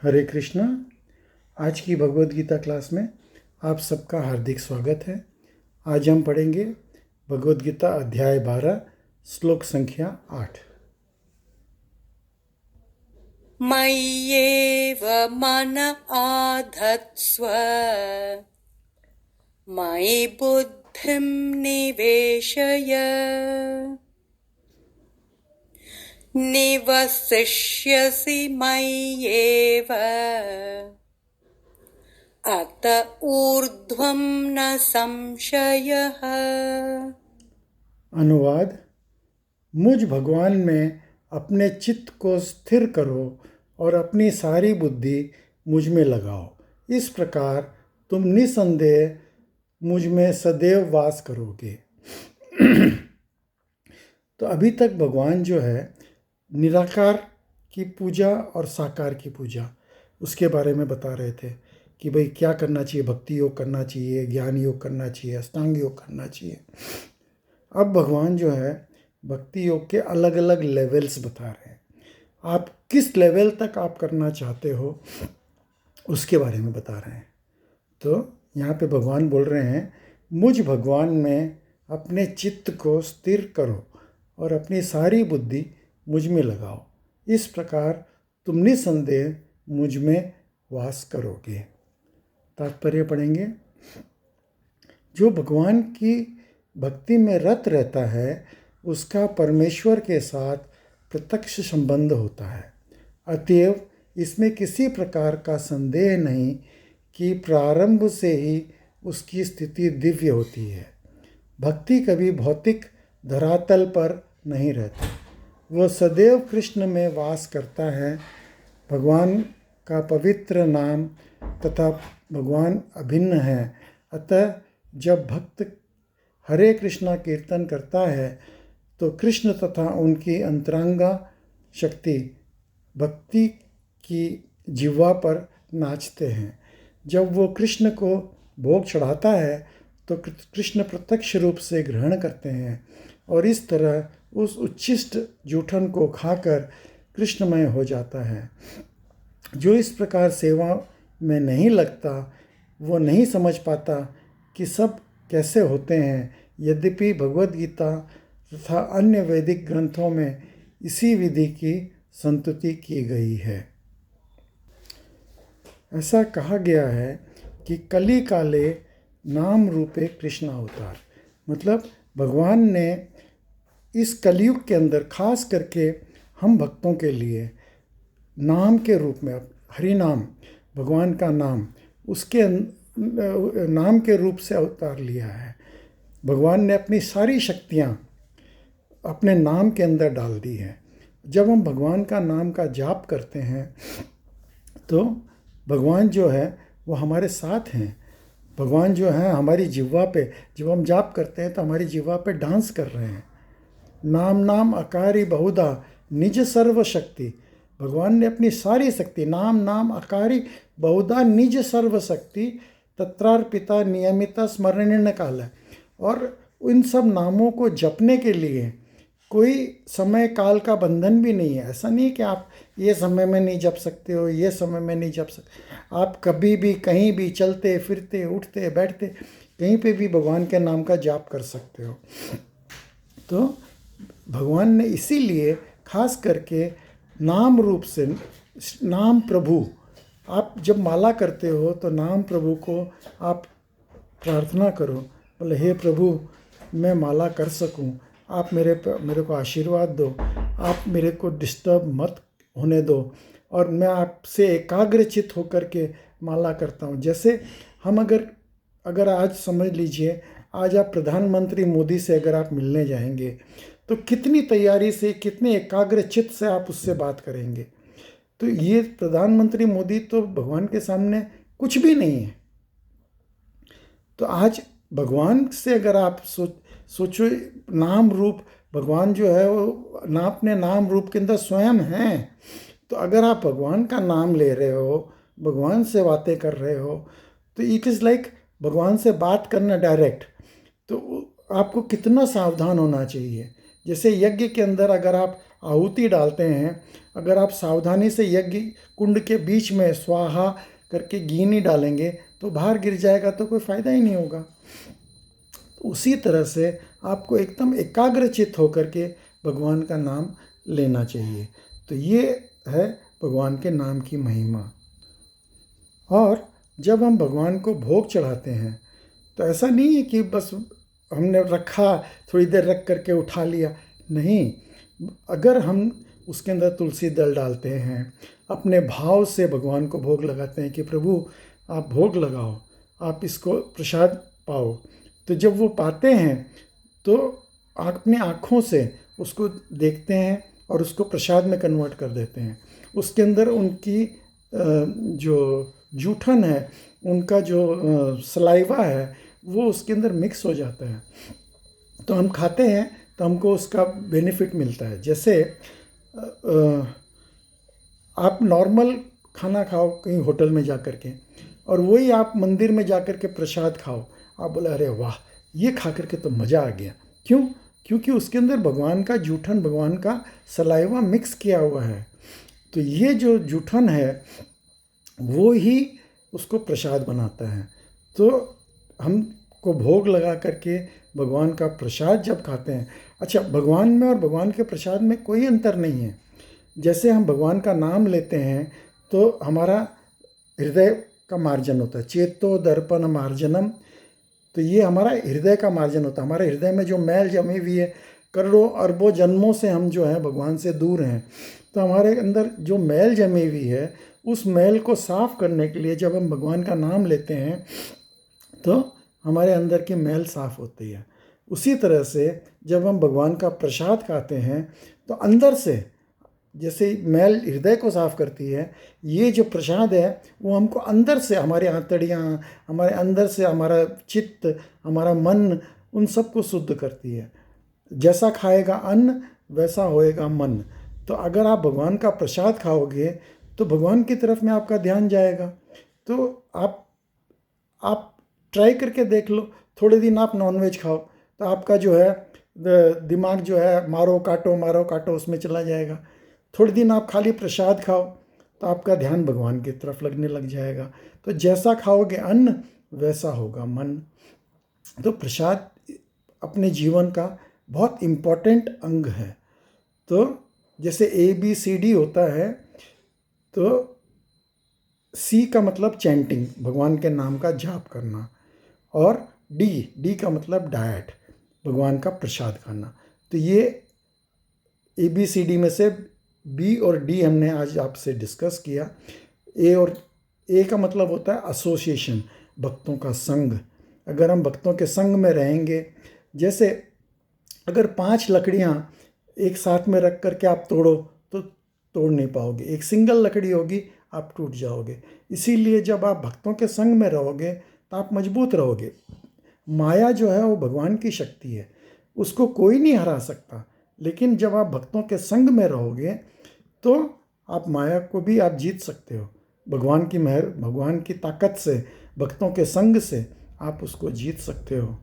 हरे कृष्णा। आज की भगवद गीता क्लास में आप सबका हार्दिक स्वागत है। आज हम पढ़ेंगे भगवद गीता अध्याय 12 श्लोक संख्या 8। मय्येव मन आधत्स्व मयि बुद्धिं निवेशय निवसिष्यसि मय्येव अत ऊर्ध्वं न संशयः। अनुवाद: मुझ भगवान में अपने चित्त को स्थिर करो और अपनी सारी बुद्धि मुझ में लगाओ। इस प्रकार तुम निसंदेह मुझ में सदैव वास करोगे। तो अभी तक भगवान जो है निराकार की पूजा और साकार की पूजा उसके बारे में बता रहे थे कि भाई क्या करना चाहिए, भक्ति योग करना चाहिए, ज्ञान योग करना चाहिए, अष्टांग योग करना चाहिए। अब भगवान जो है भक्ति योग के अलग अलग लेवल्स बता रहे हैं। आप किस लेवल तक आप करना चाहते हो उसके बारे में बता रहे हैं। तो यहाँ पे भगवान बोल रहे हैं, मुझ भगवान में अपने चित्त को स्थिर करो और अपनी सारी बुद्धि मुझ में लगाओ। इस प्रकार तुम निसंदेह मुझ में वास करोगे। तात्पर्य पढ़ेंगे। जो भगवान की भक्ति में रत रहता है उसका परमेश्वर के साथ प्रत्यक्ष संबंध होता है। अतएव इसमें किसी प्रकार का संदेह नहीं कि प्रारंभ से ही उसकी स्थिति दिव्य होती है। भक्ति कभी भौतिक धरातल पर नहीं रहती, वह सदैव कृष्ण में वास करता है। भगवान का पवित्र नाम तथा भगवान अभिन्न है। अतः जब भक्त हरे कृष्णा कीर्तन करता है तो कृष्ण तथा उनकी अंतरंगा शक्ति भक्ति की जिह्वा पर नाचते हैं। जब वो कृष्ण को भोग चढ़ाता है तो कृष्ण प्रत्यक्ष रूप से ग्रहण करते हैं और इस तरह उस उच्छिष्ट जूठन को खाकर कृष्णमय हो जाता है। जो इस प्रकार सेवा में नहीं लगता वो नहीं समझ पाता कि सब कैसे होते हैं। यद्यपि भगवद गीता तथा अन्य वैदिक ग्रंथों में इसी विधि की संतुति की गई है। ऐसा कहा गया है कि कली काले नाम रूपे कृष्ण अवतार, मतलब भगवान ने इस कलयुग के अंदर खास करके हम भक्तों के लिए नाम के रूप में, हरि नाम भगवान का नाम, उसके नाम के रूप से अवतार लिया है। भगवान ने अपनी सारी शक्तियाँ अपने नाम के अंदर डाल दी है। जब हम भगवान का नाम का जाप करते हैं तो भगवान जो है वो हमारे साथ हैं। भगवान जो है हमारी जिह्वा पे, जब हम जाप करते हैं तो हमारी जिह्वा पे डांस कर रहे हैं। नाम नाम अकारी बहुधा निज सर्व शक्ति। भगवान ने अपनी सारी शक्ति, नाम नाम अकारी बहुधा निज सर्व शक्ति तत्रार्पिता नियमिता स्मरणीय काल है। और इन सब नामों को जपने के लिए कोई समय काल का बंधन भी नहीं है। ऐसा नहीं कि आप ये समय में नहीं जप सकते हो, ये समय में नहीं जप सकते। आप कभी भी कहीं भी चलते फिरते उठते बैठते कहीं पे भी भगवान के नाम का जाप कर सकते हो। तो भगवान ने इसीलिए खास करके नाम रूप से, नाम प्रभु, आप जब माला करते हो तो नाम प्रभु को आप प्रार्थना करो, बोले हे प्रभु मैं माला कर सकूं, आप मेरे को आशीर्वाद दो, आप मेरे को डिस्टर्ब मत होने दो और मैं आपसे एकाग्रचित होकर के माला करता हूँ। जैसे हम अगर आज समझ लीजिए, आज आप प्रधानमंत्री मोदी से अगर आप मिलने जाएंगे तो कितनी तैयारी से, कितने एकाग्रचित से आप उससे बात करेंगे। तो ये प्रधानमंत्री मोदी तो भगवान के सामने कुछ भी नहीं है। तो आज भगवान से अगर आप सोचो, नाम रूप भगवान जो है वो अपने नाम रूप के अंदर स्वयं हैं। तो अगर आप भगवान का नाम ले रहे हो, भगवान से बातें कर रहे हो, तो इट इज़ लाइक भगवान से बात करना डायरेक्ट। तो आपको कितना सावधान होना चाहिए। जैसे यज्ञ के अंदर अगर आप आहुति डालते हैं, अगर आप सावधानी से यज्ञ कुंड के बीच में स्वाहा करके घी नहीं डालेंगे तो बाहर गिर जाएगा, तो कोई फ़ायदा ही नहीं होगा। उसी तरह से आपको एकदम एकाग्रचित्त होकर के भगवान का नाम लेना चाहिए। तो ये है भगवान के नाम की महिमा। और जब हम भगवान को भोग चढ़ाते हैं तो ऐसा नहीं है कि बस हमने रखा, थोड़ी देर रख करके उठा लिया, नहीं। अगर हम उसके अंदर तुलसी दल डालते हैं, अपने भाव से भगवान को भोग लगाते हैं कि प्रभु आप भोग लगाओ, आप इसको प्रसाद पाओ, तो जब वो पाते हैं तो अपनी आँखों से उसको देखते हैं और उसको प्रसाद में कन्वर्ट कर देते हैं। उसके अंदर उनकी जो जूठन है, उनका जो सलाइवा है, वो उसके अंदर मिक्स हो जाता है, तो हम खाते हैं तो हमको उसका बेनिफिट मिलता है। जैसे आप नॉर्मल खाना खाओ कहीं होटल में जा कर के, और वही आप मंदिर में जा कर के प्रसाद खाओ, आप बोले अरे वाह, ये खा कर के तो मज़ा आ गया। क्यों? क्योंकि उसके अंदर भगवान का जूठन, भगवान का सलाइवा मिक्स किया हुआ है। तो ये जो जूठन है वो ही उसको प्रसाद बनाता है। तो हमको भोग लगा करके भगवान का प्रसाद जब खाते हैं, अच्छा, भगवान में और भगवान के प्रसाद में कोई अंतर नहीं है। जैसे हम भगवान का नाम लेते हैं तो हमारा हृदय का मार्जन होता है, चेतो दर्पण मार्जनम। तो ये हमारा हृदय का मार्जन होता है। हमारे हृदय में जो मैल जमी हुई है, करोड़ों अरबों जन्मों से हम जो है भगवान से दूर हैं, तो हमारे अंदर जो मैल जमी हुई है, उस मैल को साफ़ करने के लिए जब हम भगवान का नाम लेते हैं तो हमारे अंदर की मैल साफ़ होती है। उसी तरह से जब हम भगवान का प्रसाद खाते हैं तो अंदर से जैसे मैल हृदय को साफ़ करती है, ये जो प्रसाद है वो हमको अंदर से, हमारी आंतड़ियाँ, हमारे अंदर से हमारा चित्त, हमारा मन, उन सब को शुद्ध करती है। जैसा खाएगा अन्न वैसा होएगा मन। तो अगर आप भगवान का प्रसाद खाओगे तो भगवान की तरफ में आपका ध्यान जाएगा। तो आप ट्राई करके देख लो, थोड़े दिन आप नॉनवेज खाओ तो आपका जो है दिमाग जो है मारो काटो उसमें चला जाएगा। थोड़े दिन आप खाली प्रसाद खाओ तो आपका ध्यान भगवान की तरफ लगने लग जाएगा। तो जैसा खाओगे अन्न वैसा होगा मन। तो प्रसाद अपने जीवन का बहुत इम्पोर्टेंट अंग है। तो जैसे ABCD होता है, तो C का मतलब चैंटिंग, भगवान के नाम का जाप करना, और D का मतलब डाइट, भगवान का प्रसाद खाना। तो ये ABCD में से B और D हमने आज आपसे डिस्कस किया। A का मतलब होता है एसोसिएशन, भक्तों का संग। अगर हम भक्तों के संग में रहेंगे, जैसे अगर 5 लकड़ियाँ एक साथ में रख करके आप तोड़ो तो तोड़ नहीं पाओगे, एक सिंगल लकड़ी होगी, आप टूट जाओगे। इसीलिए जब आप भक्तों के संग में रहोगे तो आप मजबूत रहोगे। माया जो है वो भगवान की शक्ति है, उसको कोई नहीं हरा सकता। लेकिन जब आप भक्तों के संग में रहोगे तो आप माया को भी आप जीत सकते हो। भगवान की मेहर, भगवान की ताकत से, भक्तों के संग से आप उसको जीत सकते हो।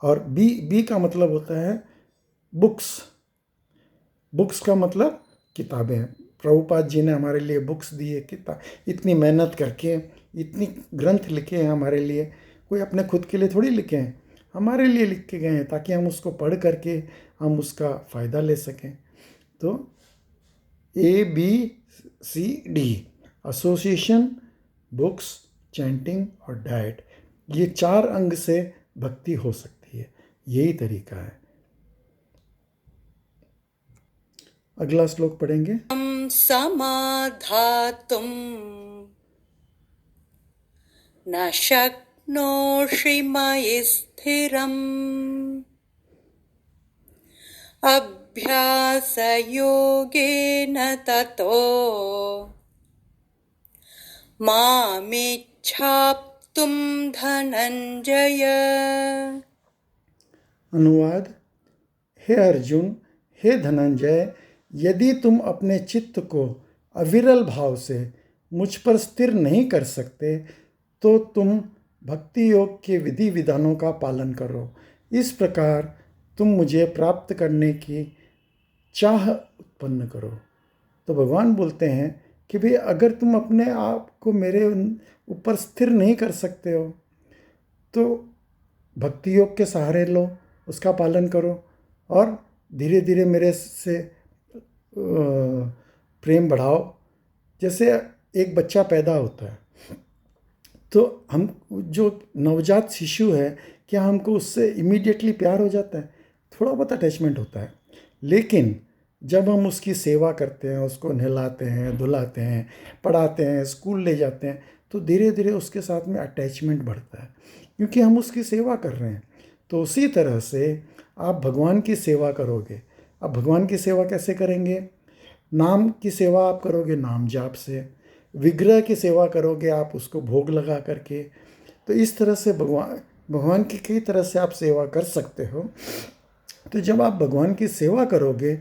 और बी का मतलब होता है बुक्स। बुक्स का मतलब किताबें। प्रभुपाद जी ने हमारे लिए बुक्स दी है, किताब, इतनी मेहनत करके इतनी ग्रंथ लिखे हैं हमारे लिए। कोई अपने खुद के लिए थोड़ी लिखे हैं, हमारे लिए लिख के गए हैं ताकि हम उसको पढ़ करके हम उसका फ़ायदा ले सकें। तो ABCD, एसोसिएशन, बुक्स, चैंटिंग और डाइट, ये 4 अंग से भक्ति हो सकती है। यही तरीका है। अगला श्लोक पढ़ेंगे। समाधातुं न शक्नोषि मयि स्थिरम् अभ्यासयोगेन ततो मामिच्छाप्तुं धनंजय। अनुवाद। हे अर्जुन, हे धनंजय, यदि तुम अपने चित्त को अविरल भाव से मुझ पर स्थिर नहीं कर सकते तो तुम भक्ति योग के विधि विधानों का पालन करो। इस प्रकार तुम मुझे प्राप्त करने की चाह उत्पन्न करो। तो भगवान बोलते हैं कि भाई अगर तुम अपने आप को मेरे ऊपर स्थिर नहीं कर सकते हो तो भक्ति योग के सहारे लो, उसका पालन करो और धीरे धीरे मेरे से प्रेम बढ़ाओ। जैसे एक बच्चा पैदा होता है तो हम जो नवजात शिशु है, क्या हमको उससे इमीडिएटली प्यार हो जाता है? थोड़ा बहुत अटैचमेंट होता है, लेकिन जब हम उसकी सेवा करते हैं, उसको नहलाते हैं, धुलाते हैं, पढ़ाते हैं, स्कूल ले जाते हैं, तो धीरे धीरे उसके साथ में अटैचमेंट बढ़ता है, क्योंकि हम उसकी सेवा कर रहे हैं। तो उसी तरह से आप भगवान की सेवा करोगे। अब भगवान की सेवा कैसे करेंगे? नाम की सेवा आप करोगे नाम जाप से, विग्रह की सेवा करोगे आप उसको भोग लगा करके। तो इस तरह से भगवान की कई तरह से आप सेवा कर सकते हो। तो जब आप भगवान की सेवा करोगे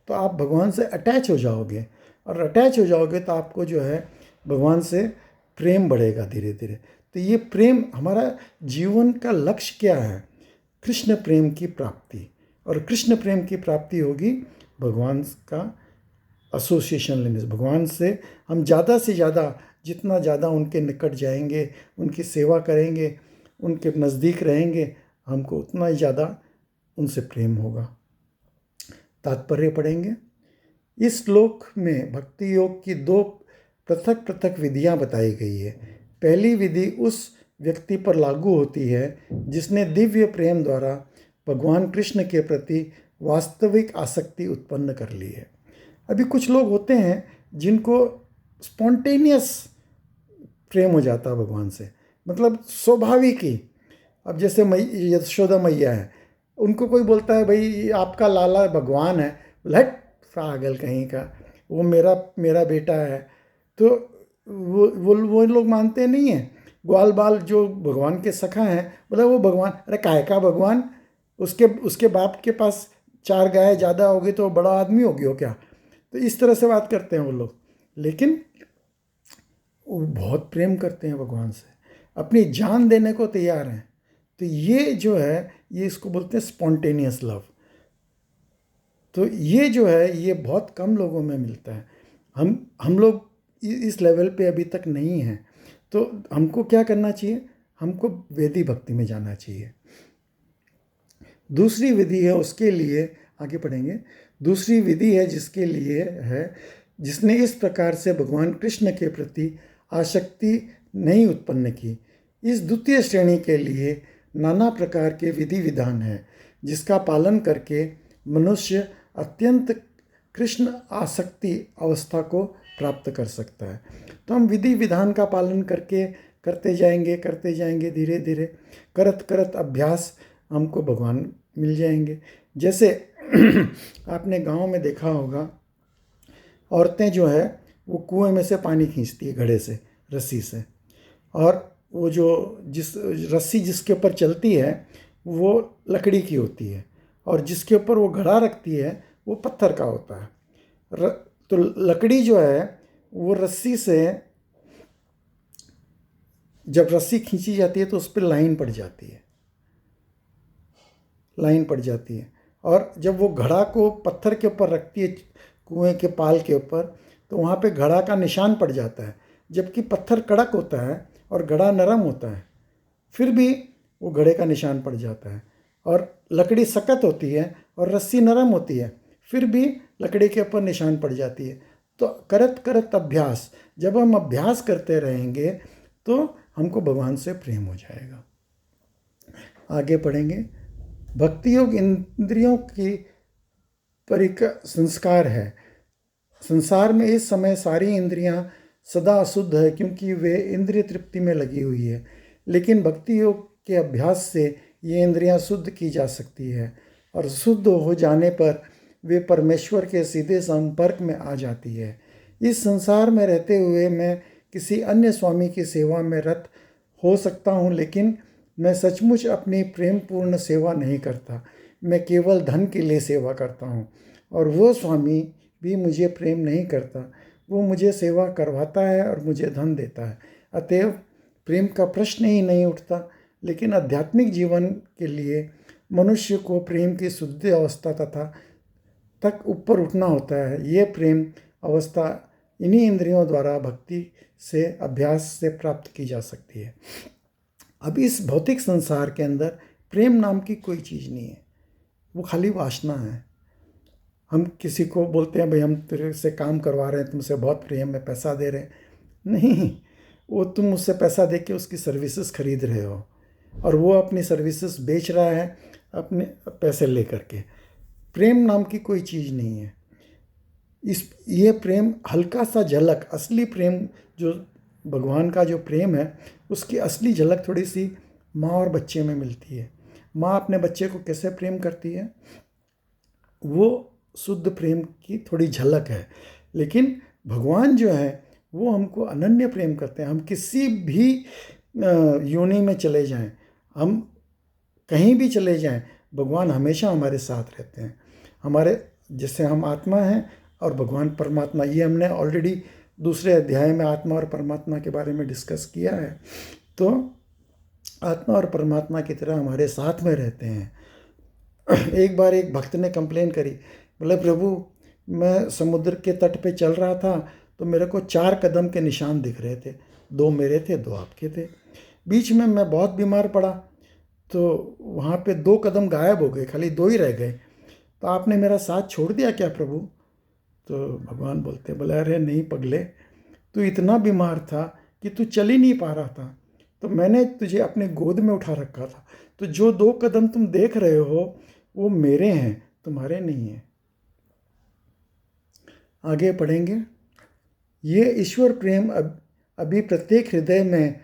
तो आप भगवान से अटैच हो जाओगे, और अटैच हो जाओगे तो आपको जो है भगवान से प्रेम बढ़ेगा धीरे धीरे। तो ये प्रेम, हमारा जीवन का लक्ष्य क्या है? कृष्ण प्रेम की प्राप्ति। और कृष्ण प्रेम की प्राप्ति होगी भगवान का एसोसिएशन लेने से। भगवान से हम ज़्यादा से ज़्यादा, जितना ज़्यादा उनके निकट जाएंगे, उनकी सेवा करेंगे, उनके नज़दीक रहेंगे, हमको उतना ही ज़्यादा उनसे प्रेम होगा। तात्पर्य पढ़ेंगे। इस श्लोक में भक्ति योग की दो पृथक पृथक विधियां बताई गई है। पहली विधि उस व्यक्ति पर लागू होती है जिसने दिव्य प्रेम द्वारा भगवान कृष्ण के प्रति वास्तविक आसक्ति उत्पन्न कर ली है। अभी कुछ लोग होते हैं जिनको स्पॉन्टेनियस प्रेम हो जाता है भगवान से, मतलब स्वाभाविक ही। अब जैसे यशोदा मैया है, उनको कोई बोलता है भाई आपका लाला भगवान है, लट पागल कहीं का, वो मेरा बेटा है। तो वो लोग मानते नहीं हैं। ग्वाल बाल जो भगवान के सखा हैं, बोला वो भगवान, अरे काय का भगवान, उसके बाप के पास 4 गाय ज़्यादा होगी तो बड़ा आदमी हो गया क्या? तो इस तरह से बात करते हैं वो लोग, लेकिन वो बहुत प्रेम करते हैं भगवान से, अपनी जान देने को तैयार हैं। तो ये जो है, ये इसको बोलते हैं स्पॉन्टेनियस लव। तो ये जो है, ये बहुत कम लोगों में मिलता है। हम लोग इस लेवल पे अभी तक नहीं हैं। तो हमको क्या करना चाहिए? हमको वेदी भक्ति में जाना चाहिए। दूसरी विधि है, उसके लिए आगे पढ़ेंगे। दूसरी विधि है जिसके लिए है, जिसने इस प्रकार से भगवान कृष्ण के प्रति आसक्ति नहीं उत्पन्न की। इस द्वितीय श्रेणी के लिए नाना प्रकार के विधि विधान हैं, जिसका पालन करके मनुष्य अत्यंत कृष्ण आसक्ति अवस्था को प्राप्त कर सकता है। तो हम विधि विधान का पालन करके करते जाएंगे धीरे धीरे, करत करत अभ्यास हमको भगवान मिल जाएंगे। जैसे आपने गांव में देखा होगा, औरतें जो है वो कुएं में से पानी खींचती है घड़े से, रस्सी से, और वो जो रस्सी जिसके ऊपर चलती है वो लकड़ी की होती है, और जिसके ऊपर वो घड़ा रखती है वो पत्थर का होता है। तो लकड़ी जो है वो रस्सी से, जब रस्सी खींची जाती है तो उस पर लाइन पड़ जाती है, और जब वो घड़ा को पत्थर के ऊपर रखती है कुएं के पाल के ऊपर, तो वहाँ पे घड़ा का निशान पड़ जाता है। जबकि पत्थर कड़क होता है और घड़ा नरम होता है, फिर भी वो घड़े का निशान पड़ जाता है। और लकड़ी सख्त होती है और रस्सी नरम होती है, फिर भी लकड़ी के ऊपर निशान पड़ जाती है। तो करत करत अभ्यास, जब हम अभ्यास करते रहेंगे तो हमको भगवान से प्रेम हो जाएगा। आगे पढ़ेंगे। भक्ति योग इंद्रियों की संस्कार है। संसार में इस समय सारी इंद्रियां सदा अशुद्ध है, क्योंकि वे इंद्रिय तृप्ति में लगी हुई है। लेकिन भक्ति योग के अभ्यास से ये इंद्रियां शुद्ध की जा सकती है, और शुद्ध हो जाने पर वे परमेश्वर के सीधे संपर्क में आ जाती है। इस संसार में रहते हुए मैं किसी अन्य स्वामी की सेवा में रत हो सकता हूँ, लेकिन मैं सचमुच अपनी प्रेमपूर्ण सेवा नहीं करता। मैं केवल धन के लिए सेवा करता हूँ, और वो स्वामी भी मुझे प्रेम नहीं करता। वो मुझे सेवा करवाता है और मुझे धन देता है। अतएव प्रेम का प्रश्न ही नहीं उठता। लेकिन आध्यात्मिक जीवन के लिए मनुष्य को प्रेम की शुद्ध अवस्था तक ऊपर उठना होता है। ये प्रेम अवस्था इन्हीं इंद्रियों द्वारा भक्ति से, अभ्यास से प्राप्त की जा सकती है। अब इस भौतिक संसार के अंदर प्रेम नाम की कोई चीज़ नहीं है, वो खाली वासना है। हम किसी को बोलते हैं भाई हम तेरे से काम करवा रहे हैं, तुमसे बहुत प्रेम है, पैसा दे रहे हैं, नहीं, वो तुम उससे पैसा दे के उसकी सर्विसेज खरीद रहे हो और वो अपनी सर्विसेज बेच रहा है अपने पैसे ले करके। प्रेम नाम की कोई चीज़ नहीं है। ये प्रेम हल्का सा झलक, असली प्रेम जो भगवान का जो प्रेम है उसकी असली झलक थोड़ी सी माँ और बच्चे में मिलती है। माँ अपने बच्चे को कैसे प्रेम करती है, वो शुद्ध प्रेम की थोड़ी झलक है। लेकिन भगवान जो है वो हमको अनन्य प्रेम करते हैं। हम किसी भी योनि में चले जाएं, हम कहीं भी चले जाएं, भगवान हमेशा हमारे साथ रहते हैं। हमारे जैसे हम आत्मा हैं और भगवान परमात्मा, ये हमने ऑलरेडी दूसरे अध्याय में आत्मा और परमात्मा के बारे में डिस्कस किया है। तो आत्मा और परमात्मा की तरह हमारे साथ में रहते हैं। एक बार एक भक्त ने कंप्लेन करी, बोले प्रभु मैं समुद्र के तट पे चल रहा था तो मेरे को 4 कदम के निशान दिख रहे थे, 2 मेरे थे 2 आपके थे। बीच में मैं बहुत बीमार पड़ा तो वहाँ पे 2 कदम गायब हो गए, खाली 2 ही रह गए, तो आपने मेरा साथ छोड़ दिया क्या प्रभु? तो भगवान बोलते, बोले अरे नहीं पगले, तू इतना बीमार था कि तू चल ही नहीं पा रहा था, तो मैंने तुझे अपने गोद में उठा रखा था। तो जो 2 कदम तुम देख रहे हो वो मेरे हैं, तुम्हारे नहीं हैं। आगे पढ़ेंगे। ये ईश्वर प्रेम अभी प्रत्येक हृदय में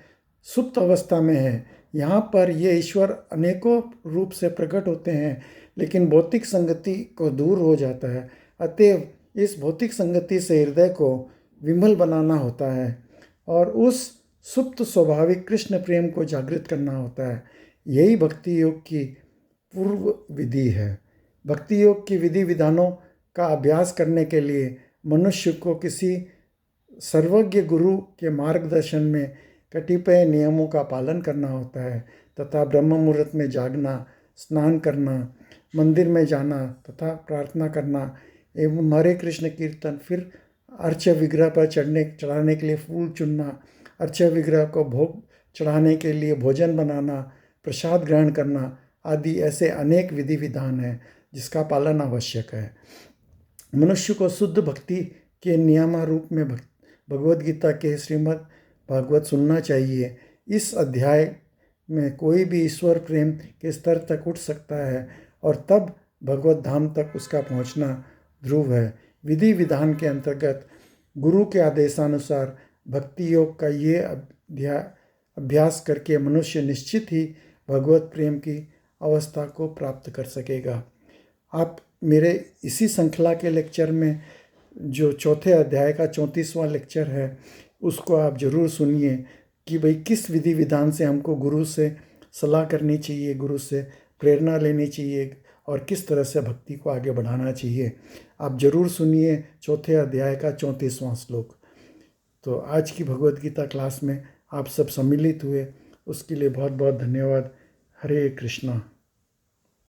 सुप्त अवस्था में है। यहाँ पर ये ईश्वर अनेकों रूप से प्रकट होते हैं, लेकिन भौतिक संगति को दूर हो जाता है। अतएव इस भौतिक संगति से हृदय को विमल बनाना होता है और उस सुप्त स्वाभाविक कृष्ण प्रेम को जागृत करना होता है। यही भक्ति योग की पूर्व विधि है। भक्ति योग की विधि विधानों का अभ्यास करने के लिए मनुष्य को किसी सर्वज्ञ गुरु के मार्गदर्शन में कतिपय नियमों का पालन करना होता है तथा ब्रह्म मुहूर्त में जागना, स्नान करना, मंदिर में जाना तथा प्रार्थना करना एवं हरे कृष्ण कीर्तन, फिर अर्च विग्रह पर चढ़ाने के लिए फूल चुनना, अर्च विग्रह को भोग चढ़ाने के लिए भोजन बनाना, प्रसाद ग्रहण करना आदि ऐसे अनेक विधि विधान हैं जिसका पालन आवश्यक है। मनुष्य को शुद्ध भक्ति के नियमारूप में भगवद गीता के श्रीमद् भागवत सुनना चाहिए। इस अध्याय में कोई भी ईश्वर प्रेम के स्तर तक उठ सकता है और तब भगवत धाम तक उसका पहुंचना ध्रुव है। विधि विधान के अंतर्गत गुरु के आदेशानुसार भक्ति योग का ये अभ्यास करके मनुष्य निश्चित ही भगवत प्रेम की अवस्था को प्राप्त कर सकेगा। आप मेरे इसी श्रृंखला के लेक्चर में जो चौथे अध्याय का 34वां लेक्चर है उसको आप ज़रूर सुनिए कि भाई किस विधि विधान से हमको गुरु से सलाह करनी चाहिए, गुरु से प्रेरणा लेनी चाहिए और किस तरह से भक्ति को आगे बढ़ाना चाहिए। आप ज़रूर सुनिए चौथे अध्याय का 34वां श्लोक। तो आज की भगवद गीता क्लास में आप सब सम्मिलित हुए, उसके लिए बहुत बहुत धन्यवाद। हरे कृष्णा।